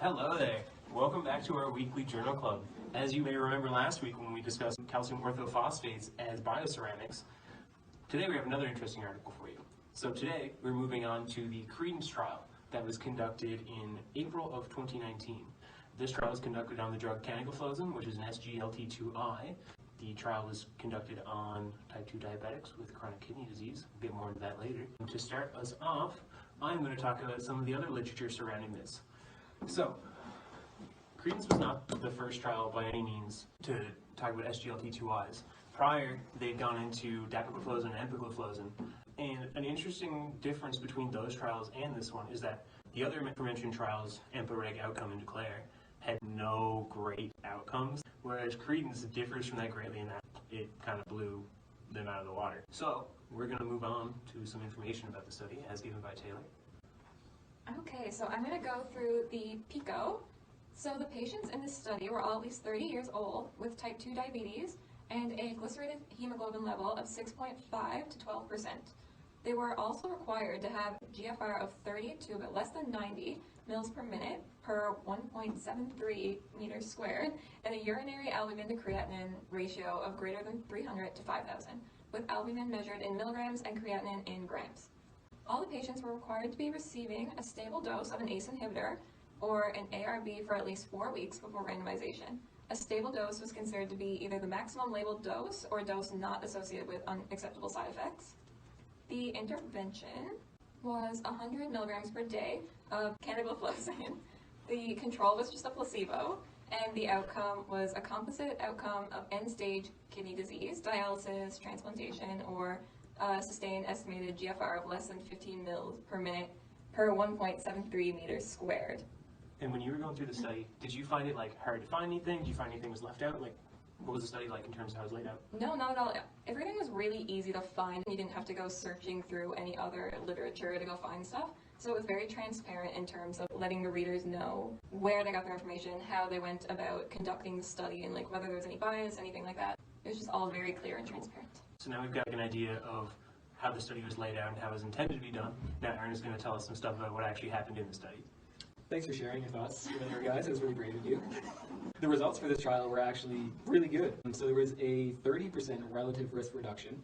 Hello there. Welcome back to our weekly journal club. As you may remember last week when we discussed calcium orthophosphates as bioceramics, today we have another interesting article for you. So today we're moving on to the CREDENCE trial that was conducted in April of 2019. This trial was conducted on the drug canagliflozin, which is an SGLT2I. The trial was conducted on type 2 diabetics with chronic kidney disease. We'll get more into that later. And to start us off, I'm going to talk about some of the other literature surrounding this. So, CREDENCE was not the first trial by any means to talk about SGLT2Is. Prior, they'd gone into dapagliflozin and empagliflozin. And an interesting difference between those trials and this one is that the other aforementioned trials, EMPA-REG, Outcome, and DECLARE, had no great outcomes, whereas CREDENCE differs from that greatly in that it kind of blew them out of the water. So, we're going to move on to some information about the study as given by Taylor. Okay, so I'm going to go through the PICO. So the patients in this study were all at least 30 years old with type 2 diabetes and a glycerated hemoglobin level of 6.5 to 12%. They were also required to have GFR of 32 but less than 90 mils per minute per 1.73 meters squared and a urinary albumin to creatinine ratio of greater than 300 to 5,000, with albumin measured in milligrams and creatinine in grams. All the patients were required to be receiving a stable dose of an ACE inhibitor or an ARB for at least 4 weeks before randomization. A stable dose was considered to be either the maximum labeled dose or a dose not associated with unacceptable side effects. The intervention was 100 milligrams per day of canagliflozin. The control was just a placebo, and the outcome was a composite outcome of end-stage kidney disease, dialysis, transplantation, or sustained estimated GFR of less than 15 mils per minute per 1.73 meters squared. And when you were going through the study, did you find it hard to find anything? Did you find anything was left out? What was the study like in terms of how it was laid out? No, not at all. Everything was really easy to find. You didn't have to go searching through any other literature to go find stuff. So it was very transparent in terms of letting the readers know where they got their information, how they went about conducting the study, and whether there was any bias, anything like that. It was just all very clear and transparent. So now we've got an idea of how the study was laid out and how it was intended to be done. Now Aaron is going to tell us some stuff about what actually happened in the study. Thanks for sharing your thoughts earlier, guys. It was really brave of you. The results for this trial were actually really good. So there was a 30% relative risk reduction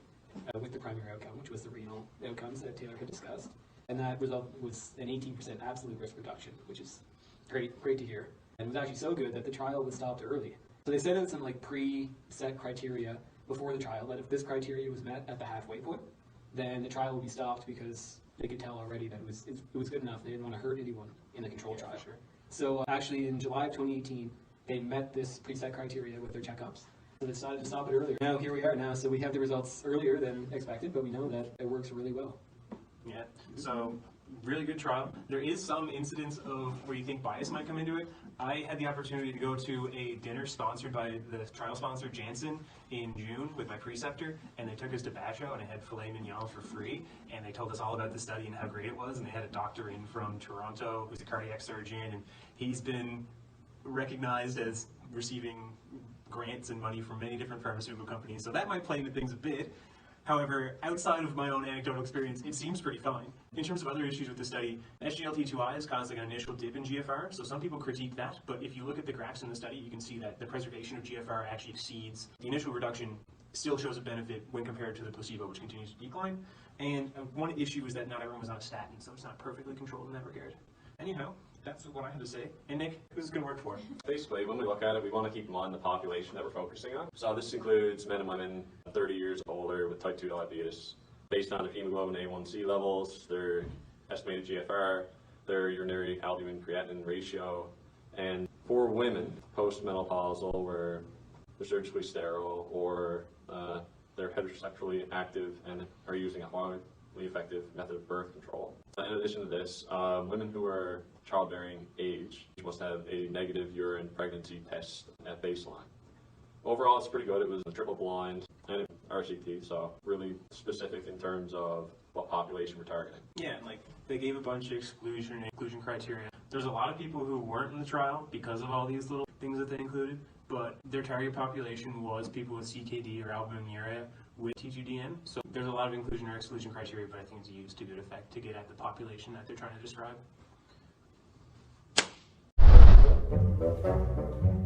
with the primary outcome, which was the renal outcomes that Taylor had discussed. And that result was an 18% absolute risk reduction, which is great to hear. And it was actually so good that the trial was stopped early. So they set out some pre-set criteria before the trial that if this criteria was met at the halfway point, then the trial would be stopped because they could tell already that it was good enough. They didn't want to hurt anyone in the control trial. Sure. So actually in July of 2018, they met this preset criteria with their checkups. So they decided to stop it earlier. Now here we are now, so we have the results earlier than expected, but we know that it works really well. Yeah, so really good trial. There is some incidents of where you think bias might come into it. I had the opportunity to go to a dinner sponsored by the trial sponsor Janssen in June with my preceptor, and they took us to Basho and I had filet mignon for free, and they told us all about the study and how great it was, and they had a doctor in from Toronto who's a cardiac surgeon, and he's been recognized as receiving grants and money from many different pharmaceutical companies, so that might play into things a bit. However, outside of my own anecdotal experience, it seems pretty fine. In terms of other issues with the study, SGLT2Is caused an initial dip in GFR, so some people critique that, but if you look at the graphs in the study, you can see that the preservation of GFR actually exceeds the initial reduction, still shows a benefit when compared to the placebo, which continues to decline. And one issue is that not everyone was on a statin, so it's not perfectly controlled in that regard. Anyhow, that's what I had to say. And Nick, who's this going to work for? Basically, when we look at it, we want to keep in mind the population that we're focusing on. So this includes men and women 30 years older with type 2 diabetes. Based on their hemoglobin A1C levels, their estimated GFR, their urinary albumin creatinine ratio, and for women post-menopausal where they're surgically sterile or they're heterosexually active and are using a highly effective method of birth control. In addition to this, women who are childbearing age must have a negative urine pregnancy test at baseline. Overall, it's pretty good. It was a triple blind and RCT, so really specific in terms of what population we're targeting. Yeah, and they gave a bunch of exclusion and inclusion criteria. There's a lot of people who weren't in the trial because of all these little things that they included, but their target population was people with CKD or albuminuria with T2DN. So there's a lot of inclusion or exclusion criteria, but I think it's used to good effect to get at the population that they're trying to describe. you.